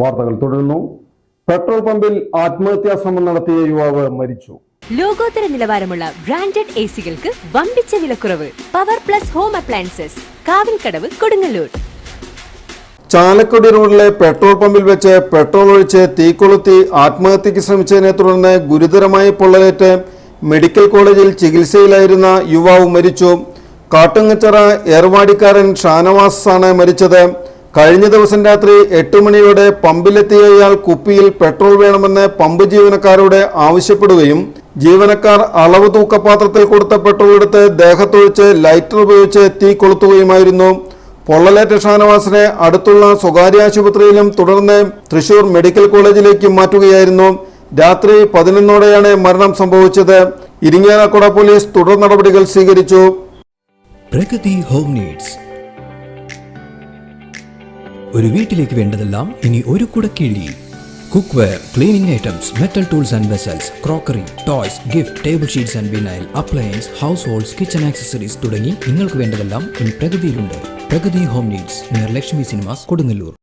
വാർത്തകൾ തുടരുന്നു. പെട്രോൾ പമ്പിൽ ആത്മഹത്യാ ശ്രമം നടത്തിയ യുവാവ് മരിച്ചു. ലോകോത്തര നിലവാരമുള്ള ബ്രാൻഡഡ് എസികൾക്ക് വമ്പിച്ച വിലക്കുറവ്. Power plus home appliances, Kavilkadavu, Kodungallur. Chalakudy റോഡിലെ പെട്രോൾ പമ്പിൽ വെച്ച് പെട്രോൾ ഒഴിച്ച് തീ കൊളുത്തി ആത്മഹത്യക്ക് ശ്രമിച്ചതിനെ തുടർന്ന് ഗുരുതരമായി പൊള്ളലേറ്റ് മെഡിക്കൽ കോളേജിൽ ചികിത്സയിലായിരുന്ന യുവാവ് മരിച്ചു. കാട്ടുങ്ങച്ചിറ ഏർവാടിക്കാരൻ ഷാനവാസ് ആണ് മരിച്ചത്. കഴിഞ്ഞ ദിവസം രാത്രി 8 മണിയോടെ പമ്പിലെത്തിയ ഇയാൾ കുപ്പിയിൽ പെട്രോൾ വേണമെന്ന് പമ്പ് ജീവനക്കാരോട് ആവശ്യപ്പെടുകയും ജീവനക്കാർ അളവ് തൂക്കപാത്രത്തിൽ കൊടുത്ത പെട്രോൾ എടുത്ത് ദേഹത്തൊഴിച്ച് ലൈറ്റർ ഉപയോഗിച്ച് തീ കൊളുത്തുകയുമായിരുന്നു. പൊള്ളലേറ്റ ഷാനവാസിനെ അടുത്തുള്ള സ്വകാര്യ ആശുപത്രിയിലും തുടർന്ന് തൃശൂർ മെഡിക്കൽ കോളേജിലേക്ക് മാറ്റുകയായിരുന്നു. രാത്രി 11ഓടെയാണ് മരണം സംഭവിച്ചത്. ഇരിങ്ങാലക്കുട പോലീസ് തുടർ നടപടികൾ സ്വീകരിച്ചു. Pragathi home needs. ഒരു വീട്ടിലേക്ക് വേണ്ടതെല്ലാം ഇനി ഒരു കുടക്കീഴിൽ. Cookware, cleaning items, metal tools and vessels, crockery, toys, gift, table sheets and vinyl, appliances, households, kitchen accessories തുടങ്ങി നിങ്ങൾക്ക് വേണ്ടതെല്ലാം ഇനി പ്രഗതിയിലുണ്ട്. Pragathi home needs, near Lakshmi cinemas, Kodungallur.